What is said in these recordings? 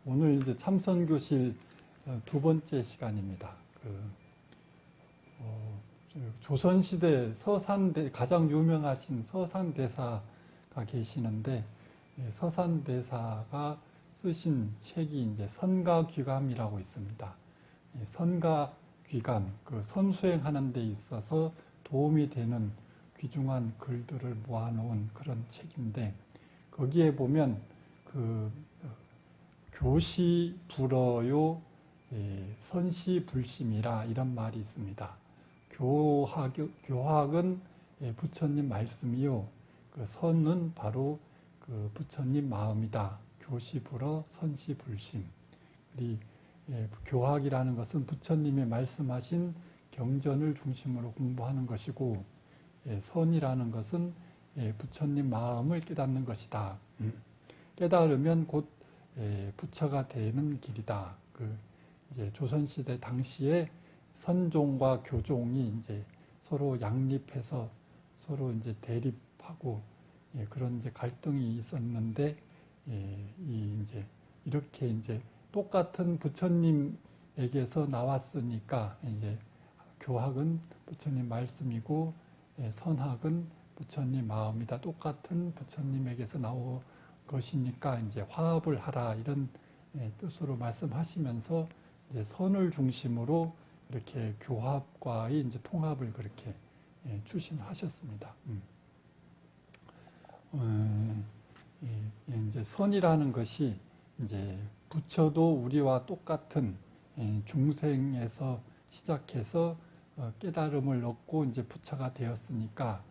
오늘 이제 참선교실 두 번째 시간입니다. 조선시대 가장 유명하신 서산대사가 계시는데, 서산대사가 쓰신 책이 이제 선가귀감이라고 있습니다. 선가귀감, 선수행하는 데 있어서 도움이 되는 귀중한 글들을 모아놓은 그런 책인데, 거기에 보면 교시 불어요 선시 불심이라 이런 말이 있습니다. 교학은 부처님 말씀이요, 선은 바로 부처님 마음이다. 교시 불어 선시 불심. 교학이라는 것은 부처님이 말씀하신 경전을 중심으로 공부하는 것이고, 선이라는 것은 부처님 마음을 깨닫는 것이다. 깨달으면 곧 부처가 되는 길이다. 이제 조선시대 당시에 선종과 교종이 이제 서로 양립해서 서로 이제 대립하고 그런 이제 갈등이 있었는데, 이제 이렇게 이제 똑같은 부처님에게서 나왔으니까 이제 교학은 부처님 말씀이고 선학은 부처님 마음이다. 똑같은 부처님에게서 나온 것이니까 이제 화합을 하라, 이런 뜻으로 말씀하시면서 이제 선을 중심으로 이렇게 교합과의 이제 통합을 그렇게 추진하셨습니다. 이제 선이라는 것이 이제 부처도 우리와 똑같은 중생에서 시작해서 깨달음을 얻고 이제 부처가 되었으니까,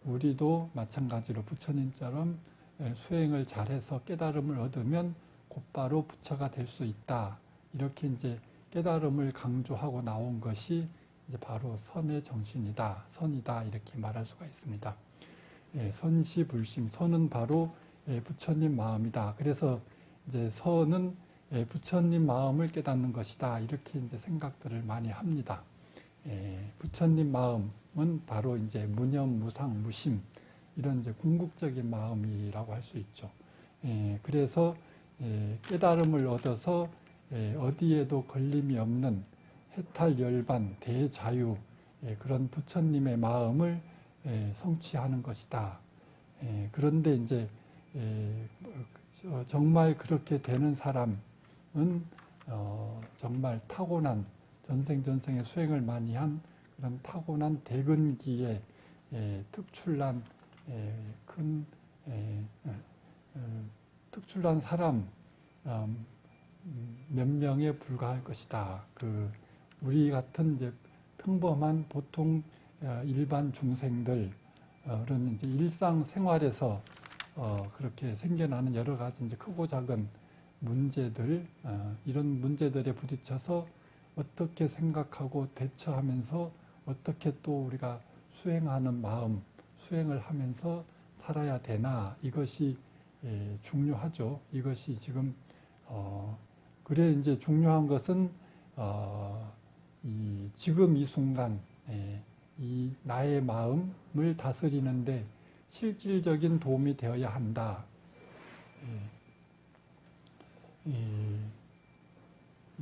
우리도 마찬가지로 부처님처럼 수행을 잘해서 깨달음을 얻으면 곧바로 부처가 될 수 있다. 이렇게 이제 깨달음을 강조하고 나온 것이 이제 바로 선의 정신이다, 선이다, 이렇게 말할 수가 있습니다. 선시불심, 선은 바로 부처님 마음이다. 그래서 이제 선은 부처님 마음을 깨닫는 것이다. 이렇게 이제 생각들을 많이 합니다. 부처님 마음은 바로 이제 무념, 무상, 무심, 이런 이제 궁극적인 마음이라고 할 수 있죠. 그래서 깨달음을 얻어서 어디에도 걸림이 없는 해탈열반, 대자유, 그런 부처님의 마음을 성취하는 것이다. 그런데 이제 정말 그렇게 되는 사람은 정말 타고난, 전생전생의 수행을 많이 한 그런 타고난 대근기에 특출난 특출난 사람 몇 명에 불과할 것이다. 우리 같은 이제 평범한 보통 일반 중생들은 이제 일상생활에서 그렇게 생겨나는 여러 가지 이제 크고 작은 문제들, 이런 문제들에 부딪혀서 어떻게 생각하고 대처하면서 어떻게 또 우리가 수행하는 마음, 수행을 하면서 살아야 되나, 이것이 중요하죠. 이것이 지금 그래 이제 중요한 것은 지금 이 순간 이 나의 마음을 다스리는데 실질적인 도움이 되어야 한다.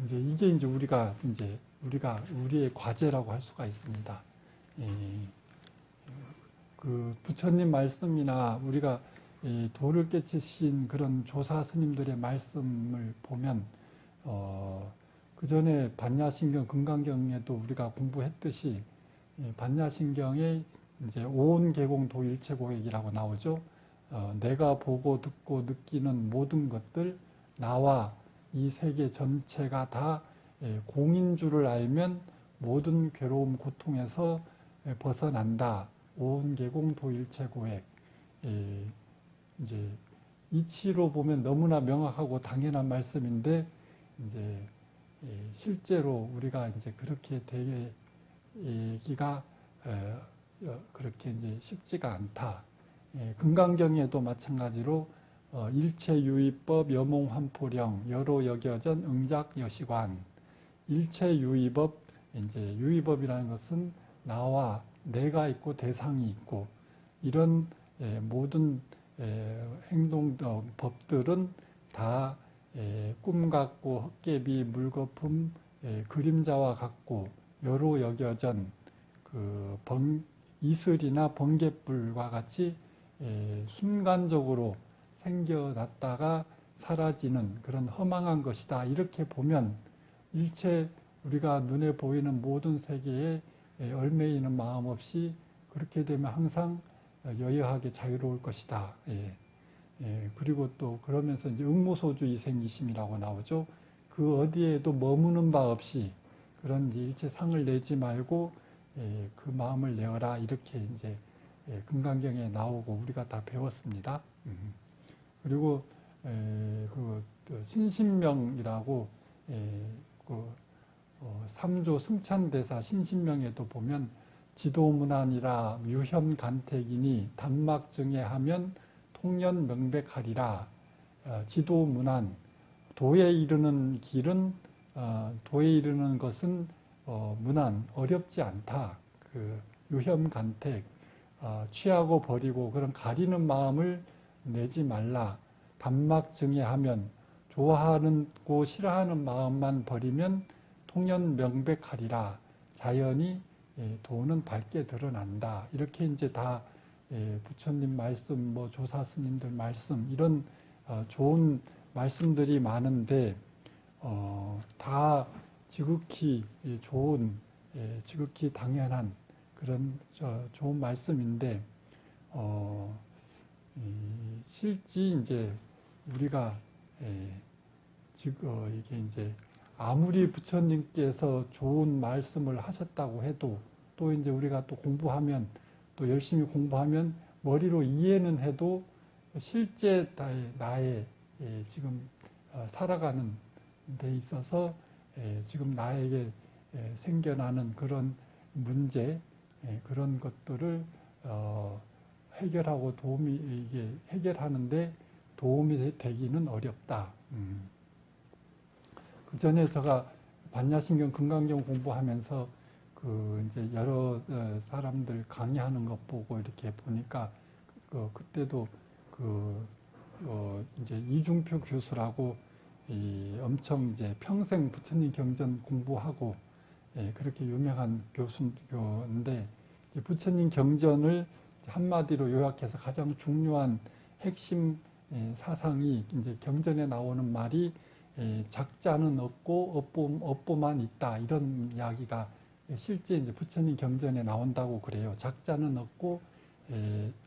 이제 이게 이제 우리의 과제라고 할 수가 있습니다. 부처님 말씀이나 우리가 도를 깨치신 그런 조사 스님들의 말씀을 보면, 그 전에 반야신경, 금강경에도 우리가 공부했듯이 반야신경에 이제 오온계공도 일체고액이라고 나오죠. 내가 보고 듣고 느끼는 모든 것들, 나와 이 세계 전체가 다 공인 줄을 알면 모든 괴로움, 고통에서 벗어난다. 오온계공 도일체고액. 이제 이치로 보면 너무나 명확하고 당연한 말씀인데, 이제 실제로 우리가 이제 그렇게 되기가 그렇게 이제 쉽지가 않다. 금강경에도 마찬가지로 일체유의법 여몽환포령 여로 여겨전 응작여시관. 일체유의법, 이제 유의법이라는 것은 나와 내가 있고 대상이 있고, 이런 모든 행동 법들은 다 꿈 같고 헛개비 물거품 그림자와 같고 여로 여겨전 그 이슬이나 번갯불과 같이 순간적으로 생겨났다가 사라지는 그런 허망한 것이다. 이렇게 보면 일체 우리가 눈에 보이는 모든 세계에 얽매이는 마음 없이 그렇게 되면 항상 여여하게 자유로울 것이다. 그리고 또 그러면서 이제 응무소주의 생기심이라고 나오죠. 그 어디에도 머무는 바 없이 그런 일체 상을 내지 말고 그 마음을 내어라. 이렇게 이제 금강경에 나오고 우리가 다 배웠습니다. 그리고 그 신신명이라고 삼조 승찬대사 신신명에도 보면 지도문안이라 유현간택이니 단막증해하면 통연명백하리라. 지도문안 도에 이르는 길은 도에 이르는 것은 문안 어렵지 않다. 그 유현간택 취하고 버리고 그런 가리는 마음을 내지 말라. 단막증해하면 좋아하고 싫어하는 마음만 버리면 통연명백하리라. 자연이 도는 밝게 드러난다. 이렇게 이제 다 부처님 말씀, 뭐 조사 스님들 말씀 이런 좋은 말씀들이 많은데 다 지극히 좋은, 지극히 당연한 그런 좋은 말씀인데 실제 이제 우리가 이게 이제 아무리 부처님께서 좋은 말씀을 하셨다고 해도 또 이제 우리가 또 공부하면 또 열심히 공부하면 머리로 이해는 해도 실제 나의 지금 살아가는 데 있어서 지금 나에게 생겨나는 그런 문제 그런 것들을 해결하고 이게 해결하는데 도움이 되기는 어렵다. 그 전에 제가 반야신경 금강경 공부하면서 그 이제 여러 사람들 강의하는 것 보고 이렇게 보니까 그때도 이제 이중표 교수라고 엄청 이제 평생 부처님 경전 공부하고 그렇게 유명한 교수인데 부처님 경전을 한마디로 요약해서 가장 중요한 핵심 사상이 이제 경전에 나오는 말이 작자는 없고 업보만 있다 이런 이야기가 실제 이제 부처님 경전에 나온다고 그래요. 작자는 없고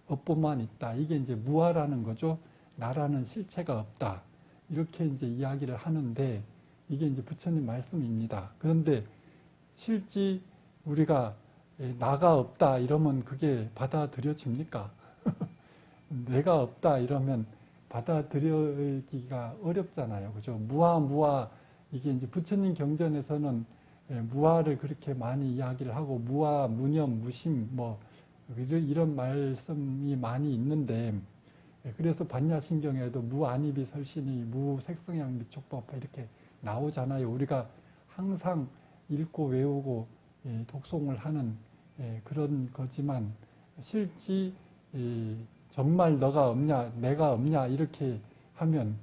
업보만 있다. 이게 이제 무아라는 거죠. 나라는 실체가 없다. 이렇게 이제 이야기를 하는데 이게 이제 부처님 말씀입니다. 그런데 실제 우리가 나가 없다 이러면 그게 받아들여집니까? 내가 없다 이러면 받아들이기가 어렵잖아요. 그죠? 무아 이게 이제 부처님 경전에서는 무아를 그렇게 많이 이야기를 하고 무아, 무념, 무심 뭐 이런 말씀이 많이 있는데 그래서 반야신경에도 무안이비 설신이 무색성양 미촉법화 이렇게 나오잖아요. 우리가 항상 읽고 외우고 독송을 하는 그런 거지만 실제 정말 너가 없냐 내가 없냐 이렇게 하면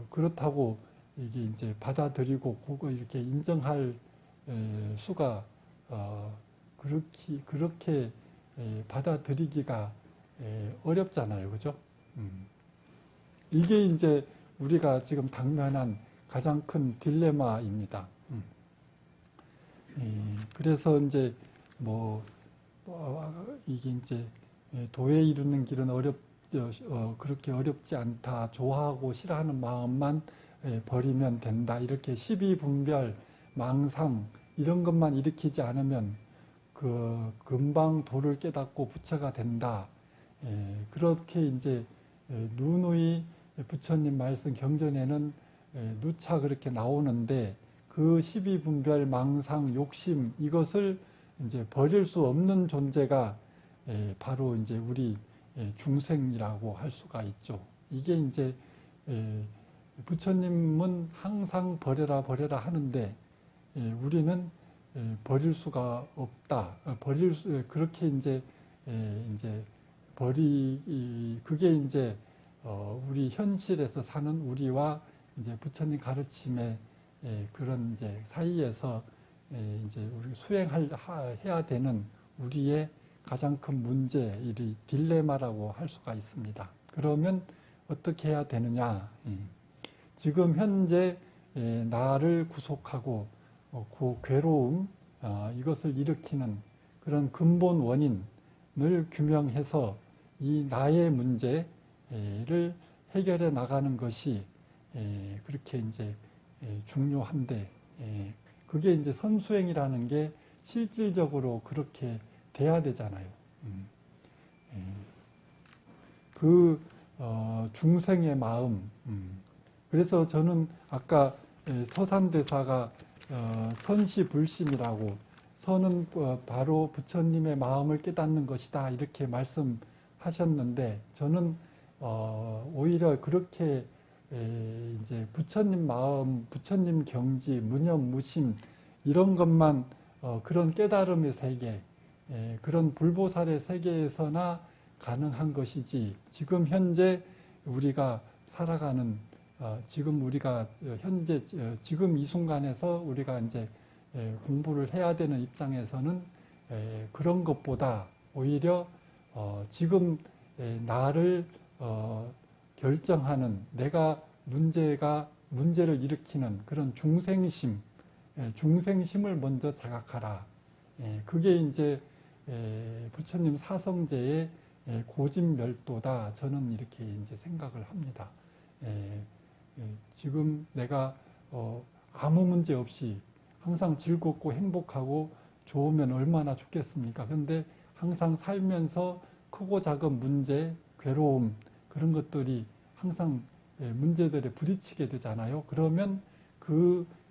그렇다고 이게 이제 받아들이고 그거 이렇게 인정할 수가 그렇게 받아들이기가 어렵잖아요. 그죠? 이게 이제 우리가 지금 당면한 가장 큰 딜레마입니다. 그래서 이제 뭐 이게 이제 도에 이르는 길은 그렇게 어렵지 않다. 좋아하고 싫어하는 마음만 버리면 된다. 이렇게 시비분별, 망상 이런 것만 일으키지 않으면 그 금방 도를 깨닫고 부처가 된다. 그렇게 이제 누누이 부처님 말씀 경전에는 누차 그렇게 나오는데 그 시비분별, 망상, 욕심 이것을 이제 버릴 수 없는 존재가 바로 이제 우리 중생이라고 할 수가 있죠. 이게 이제 부처님은 항상 버려라 버려라 하는데 우리는 버릴 수가 없다. 그렇게 이제 그게 이제 우리 현실에서 사는 우리와 이제 부처님 가르침에 그런 이제 사이에서 이제 우리 해야 되는 우리의 가장 큰 문제, 이 딜레마라고 할 수가 있습니다. 그러면 어떻게 해야 되느냐? 지금 현재 나를 구속하고 그 괴로움, 이것을 일으키는 그런 근본 원인을 규명해서 이 나의 문제를 해결해 나가는 것이 그렇게 이제 중요한데, 그게 이제 선수행이라는 게 실질적으로 그렇게 돼야 되잖아요. 그 중생의 마음. 그래서 저는 아까 서산대사가 선시불심이라고, 선은 바로 부처님의 마음을 깨닫는 것이다 이렇게 말씀하셨는데, 저는 오히려 그렇게 이제 부처님 마음, 부처님 경지, 무념, 무심 이런 것만 그런 깨달음의 세계, 그런 불보살의 세계에서나 가능한 것이지, 지금 현재 우리가 살아가는 지금 우리가 현재 지금 이 순간에서 우리가 이제 공부를 해야 되는 입장에서는 그런 것보다 오히려 지금 나를 결정하는, 내가 문제를 일으키는 그런 중생심을 먼저 자각하라. 그게 이제 부처님 사성제의 고진멸도다. 저는 이렇게 이제 생각을 합니다. 지금 내가 아무 문제 없이 항상 즐겁고 행복하고 좋으면 얼마나 좋겠습니까? 근데 항상 살면서 크고 작은 문제, 괴로움 그런 것들이 항상 문제들에 부딪히게 되잖아요. 그러면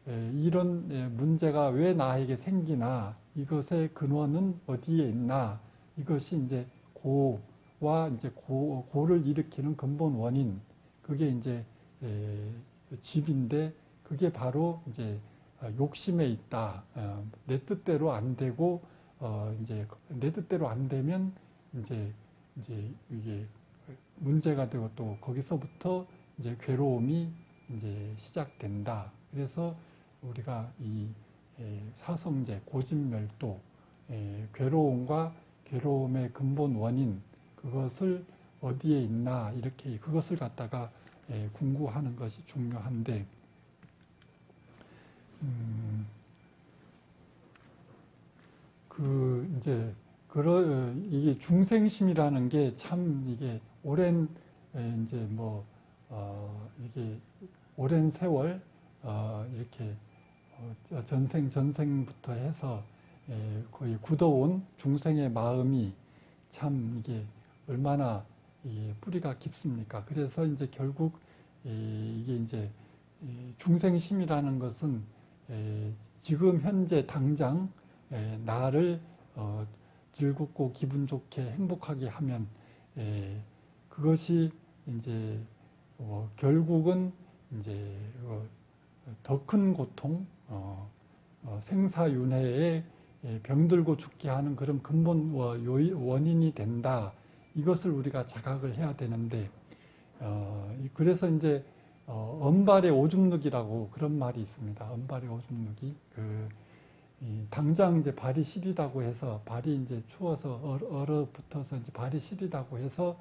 이런 문제가 왜 나에게 생기나, 이것의 근원은 어디에 있나, 이것이 이제 고를 일으키는 근본 원인, 그게 이제 집인데, 그게 바로 이제 욕심에 있다. 내 뜻대로 안 되고, 이제 내 뜻대로 안 되면 이제 이게 문제가 되고, 또 거기서부터 이제 괴로움이 이제 시작된다. 그래서 우리가 이 사성제, 고진멸도, 괴로움과 괴로움의 근본 원인, 그것을 어디에 있나, 이렇게 그것을 갖다가 궁구하는 것이 중요한데, 이게 중생심이라는 게 참 이게 이제 이게 오랜 세월, 이렇게 전생부터 해서 거의 굳어온 중생의 마음이 참 이게 얼마나 뿌리가 깊습니까? 그래서 이제 결국 이게 이제 중생심이라는 것은 지금 현재 당장 나를 즐겁고 기분 좋게 행복하게 하면 그것이 이제 결국은 이제 더 큰 고통, 생사윤회에 병들고 죽게 하는 그런 근본 원인이 된다. 이것을 우리가 자각을 해야 되는데, 그래서 이제 언발의 오줌누기라고 그런 말이 있습니다. 언발의 오줌누기. 당장 이제 발이 시리다고 해서, 발이 이제 추워서 얼어붙어서 이제 발이 시리다고 해서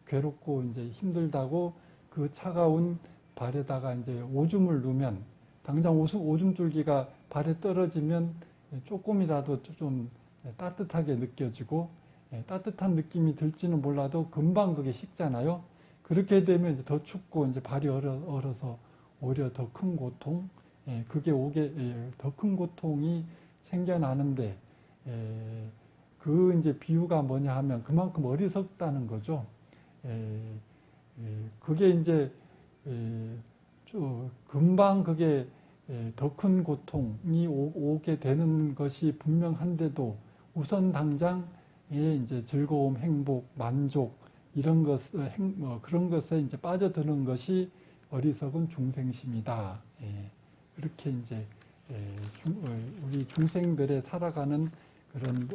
괴롭고 이제 힘들다고 그 차가운 발에다가 이제 오줌을 누면, 당장 오줌줄기가 발에 떨어지면 조금이라도 좀 따뜻하게 느껴지고, 따뜻한 느낌이 들지는 몰라도 금방 그게 식잖아요. 그렇게 되면 이제 더 춥고 이제 발이 얼어서 오히려 더 큰 고통, 그게 더 큰 고통이 생겨나는데, 그 이제 비유가 뭐냐 하면 그만큼 어리석다는 거죠. 그게 이제 금방 그게 더 큰 고통이 오게 되는 것이 분명한데도 우선 당장에 이제 즐거움, 행복, 만족 이런 그런 것에 이제 빠져드는 것이 어리석은 중생심이다. 그렇게 이제 우리 중생들의 살아가는 그런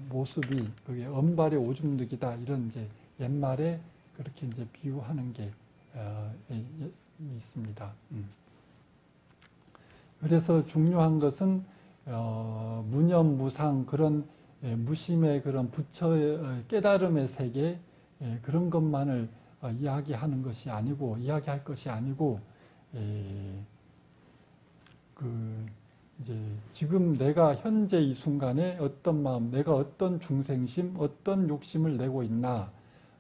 모습이 그게 언발의 오줌누기다, 이런 이제 옛말에 그렇게 이제 비유하는 게 있습니다. 그래서 중요한 것은 무념무상 그런 무심의 그런 부처의 깨달음의 세계 그런 것만을 이야기하는 것이 아니고 이야기할 것이 아니고 그 이제 지금 내가 현재 이 순간에 어떤 마음, 내가 어떤 중생심, 어떤 욕심을 내고 있나,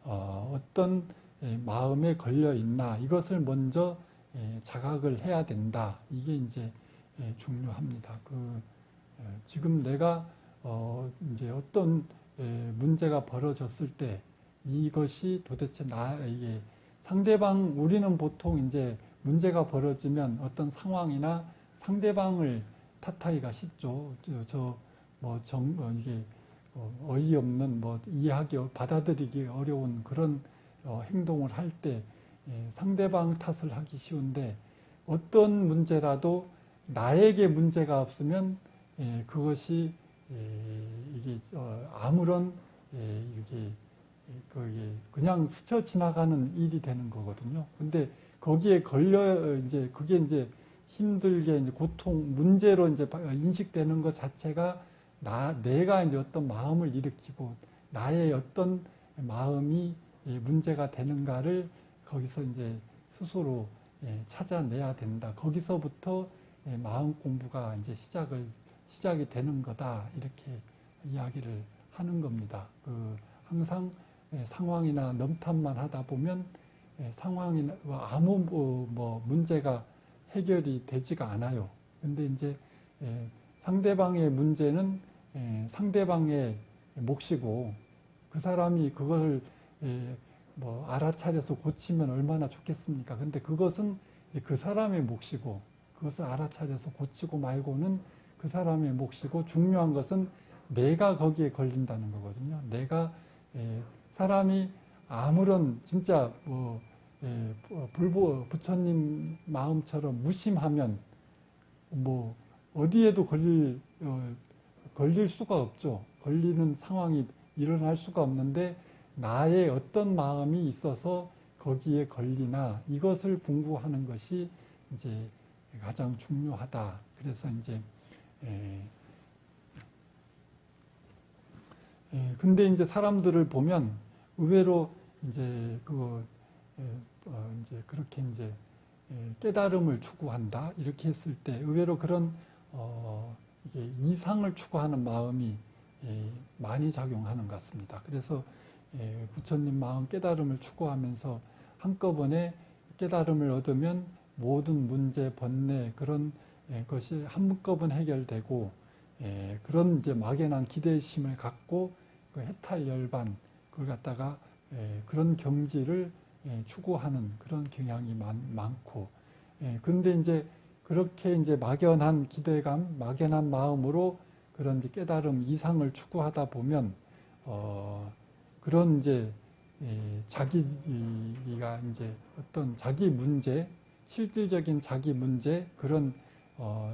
어떤 마음에 걸려 있나 이것을 먼저 자각을 해야 된다. 이게 이제 중요합니다. 지금 내가 이제 어떤 문제가 벌어졌을 때 이것이 도대체 이게 상대방 우리는 보통 이제 문제가 벌어지면 어떤 상황이나 상대방을 탓하기가 쉽죠. 이게 어이없는 이해하기 받아들이기 어려운 그런 행동을 할 때 상대방 탓을 하기 쉬운데 어떤 문제라도 나에게 문제가 없으면 그것이 이게 아무런 이게 그냥 스쳐 지나가는 일이 되는 거거든요. 근데 거기에 걸려 이제 그게 이제 힘들게 이제 고통 문제로 이제 인식되는 것 자체가 내가 이제 어떤 마음을 일으키고 나의 어떤 마음이 문제가 되는가를 거기서 이제 스스로 찾아내야 된다. 거기서부터 마음 공부가 이제 시작이 되는 거다. 이렇게 이야기를 하는 겁니다. 항상 상황이나 넘탓만 하다 보면 상황이나 아무 문제가 해결이 되지가 않아요. 근데 이제 상대방의 문제는 상대방의 몫이고 그 사람이 그걸 알아차려서 고치면 얼마나 좋겠습니까? 근데 그것은 그 사람의 몫이고 그것을 알아차려서 고치고 말고는 그 사람의 몫이고 중요한 것은 내가 거기에 걸린다는 거거든요. 내가 사람이 아무런 진짜 부처님 마음처럼 무심하면 어디에도 걸릴 수가 없죠. 걸리는 상황이 일어날 수가 없는데 나의 어떤 마음이 있어서 거기에 걸리나 이것을 공부하는 것이 이제 가장 중요하다. 그래서 이제 근데 이제 사람들을 보면 의외로 이제 이제 그렇게 이제 깨달음을 추구한다 이렇게 했을 때 의외로 그런 이게 이상을 추구하는 마음이 많이 작용하는 것 같습니다. 그래서 부처님 마음 깨달음을 추구하면서 한꺼번에 깨달음을 얻으면 모든 문제, 번뇌 그런 것이 한꺼번에 해결되고 그런 이제 막연한 기대심을 갖고 그 해탈 열반 그걸 갖다가 그런 경지를 추구하는 그런 경향이 많고 근데 이제 그렇게 이제 막연한 기대감, 막연한 마음으로 그런 이제 깨달음 이상을 추구하다 보면 그런 이제 자기가 이제 어떤 자기 문제, 실질적인 자기 문제 그런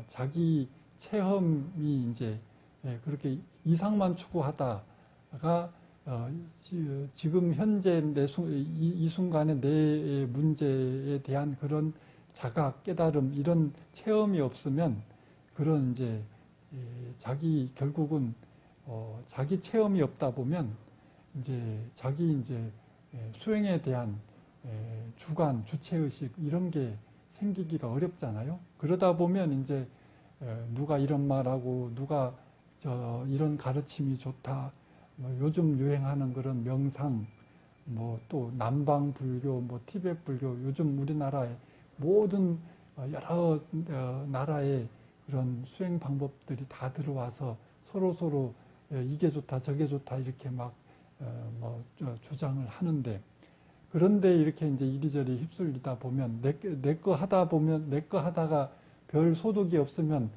자기 체험이 이제 그렇게 이상만 추구하다가 지금 현재 이 순간에 내 문제에 대한 그런 자각, 깨달음 이런 체험이 없으면 그런 이제 결국은 자기 체험이 없다 보면 이제 자기 이제 수행에 대한 주관, 주체의식 이런 게 생기기가 어렵잖아요. 그러다 보면 이제 누가 이런 말하고 누가 이런 가르침이 좋다. 요즘 유행하는 그런 명상, 또 남방 불교, 티베트 불교, 요즘 우리나라에 모든 여러 나라의 그런 수행 방법들이 다 들어와서 서로 이게 좋다, 저게 좋다 이렇게 막 주장을 하는데 그런데 이렇게 이제 이리저리 휩쓸리다 보면 내 거 하다가 별 소득이 없으면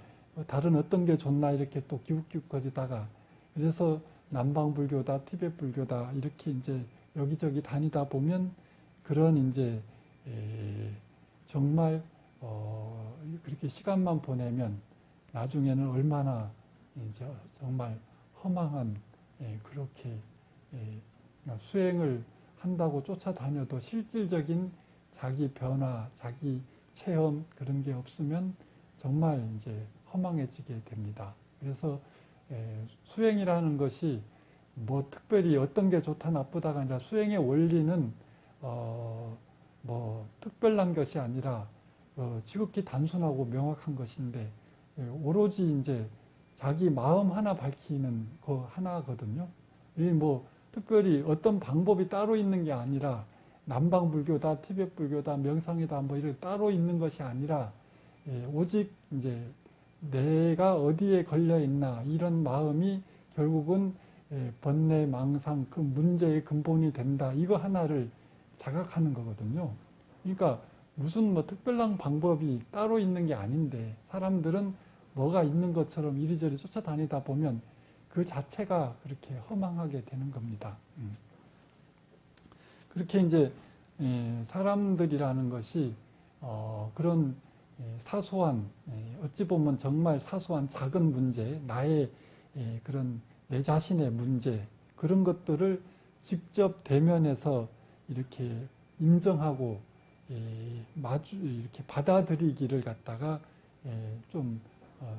다른 어떤 게 좋나 이렇게 또 기웃기웃거리다가 그래서 남방불교다, 티베트 불교다 이렇게 이제 여기저기 다니다 보면 그런 이제 정말 그렇게 시간만 보내면 나중에는 얼마나 이제 정말 허망한 그렇게 수행을 한다고 쫓아다녀도 실질적인 자기 변화, 자기 체험 그런 게 없으면 정말 이제 허망해지게 됩니다. 그래서 수행이라는 것이 뭐 특별히 어떤 게 좋다 나쁘다가 아니라 수행의 원리는 뭐 특별한 것이 아니라 지극히 단순하고 명확한 것인데 오로지 이제 자기 마음 하나 밝히는 거 하나거든요. 이 뭐 특별히 어떤 방법이 따로 있는 게 아니라 남방불교다, 티벳불교다, 명상이다 뭐 이렇게 따로 있는 것이 아니라 오직 이제 내가 어디에 걸려 있나 이런 마음이 결국은 번뇌, 망상 그 문제의 근본이 된다. 이거 하나를 자각하는 거거든요. 그러니까 무슨 뭐 특별한 방법이 따로 있는 게 아닌데 사람들은 뭐가 있는 것처럼 이리저리 쫓아다니다 보면 그 자체가 그렇게 허망하게 되는 겁니다. 그렇게 이제 사람들이라는 것이 그런 사소한 어찌 보면 정말 사소한 작은 문제, 나의 그런 내 자신의 문제 그런 것들을 직접 대면해서 이렇게 인정하고 이렇게 받아들이기를 갖다가 좀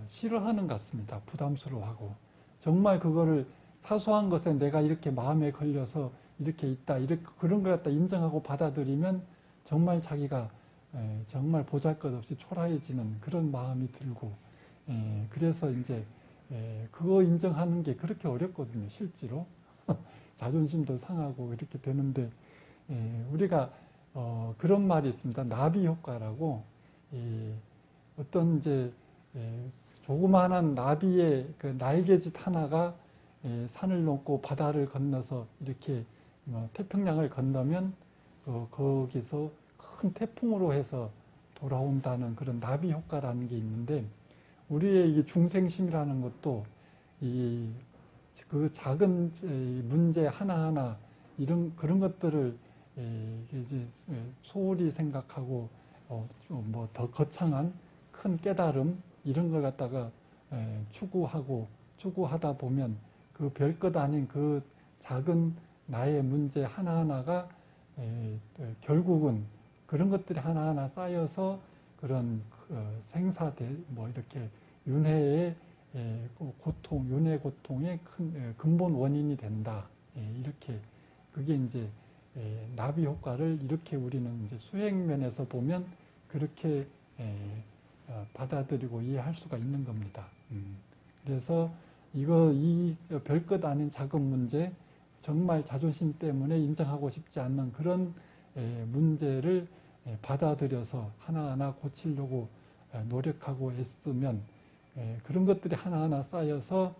싫어하는 것 같습니다. 부담스러워하고 정말 그거를 사소한 것에 내가 이렇게 마음에 걸려서 이렇게 있다, 이렇게 그런 걸 갖다 인정하고 받아들이면 정말 자기가 정말 보잘것없이 초라해지는 그런 마음이 들고 그래서 이제 그거 인정하는 게 그렇게 어렵거든요, 실제로. 자존심도 상하고 이렇게 되는데 우리가 그런 말이 있습니다. 나비 효과라고 어떤 이제 조그마한 나비의 그 날개짓 하나가 산을 넘고 바다를 건너서 이렇게 태평양을 건너면 거기서 큰 태풍으로 해서 돌아온다는 그런 나비 효과라는 게 있는데 우리의 이 중생심이라는 것도 그 작은 문제 하나하나 그런 것들을 이제 소홀히 생각하고 뭐 더 거창한 큰 깨달음 이런 걸 갖다가 추구하다 보면 그 별것 아닌 그 작은 나의 문제 하나하나가 결국은 그런 것들이 하나하나 쌓여서 그런 뭐 이렇게 윤회의 고통, 윤회 고통의 큰 근본 원인이 된다. 이렇게 그게 이제 나비 효과를 이렇게 우리는 이제 수행면에서 보면 그렇게 받아들이고 이해할 수가 있는 겁니다. 그래서 이 별것 아닌 작은 문제, 정말 자존심 때문에 인정하고 싶지 않는 그런 문제를 받아들여서 하나하나 고치려고 노력하고 애쓰면 그런 것들이 하나하나 쌓여서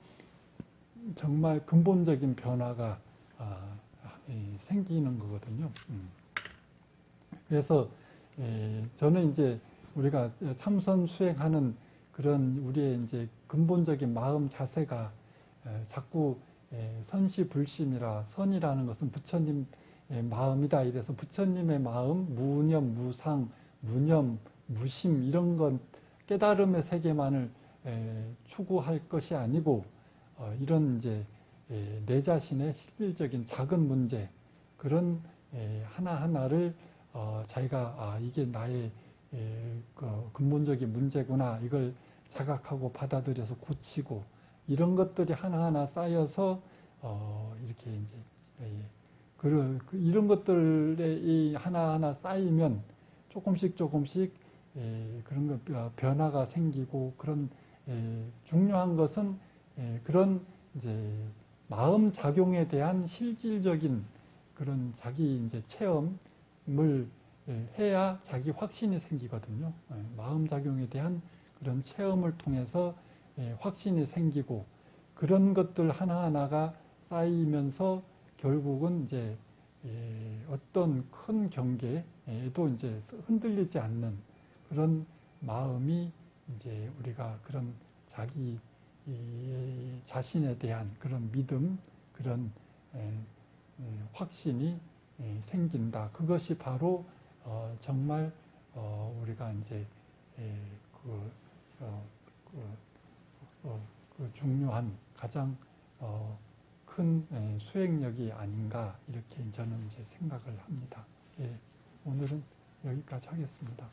정말 근본적인 변화가 생기는 거거든요. 그래서 저는 이제 우리가 참선 수행하는 그런 우리의 이제 근본적인 마음 자세가 자꾸 선시불심이라 선이라는 것은 부처님의 마음이다 이래서 부처님의 마음 무념, 무상, 무념, 무심 이런 건 깨달음의 세계만을 추구할 것이 아니고 이런 이제 내 자신의 실질적인 작은 문제 그런 하나하나를 자기가 이게 나의 그 근본적인 문제구나 이걸 자각하고 받아들여서 고치고 이런 것들이 하나하나 쌓여서 이렇게 이제 이런 것들이 하나하나 쌓이면 조금씩 그런 변화가 생기고 그런 중요한 것은 그런 이제 마음 작용에 대한 실질적인 그런 자기 이제 체험을 해야 자기 확신이 생기거든요. 마음 작용에 대한 그런 체험을 통해서 확신이 생기고 그런 것들 하나하나가 쌓이면서 결국은 이제 어떤 큰 경계에도 이제 흔들리지 않는 그런 마음이 이제 우리가 그런 자기 자신에 대한 그런 믿음, 그런 확신이 생긴다. 그것이 바로 정말 우리가 이제 그 중요한 가장 큰 수행력이 아닌가 이렇게 저는 이제 생각을 합니다. 예, 오늘은 여기까지 하겠습니다.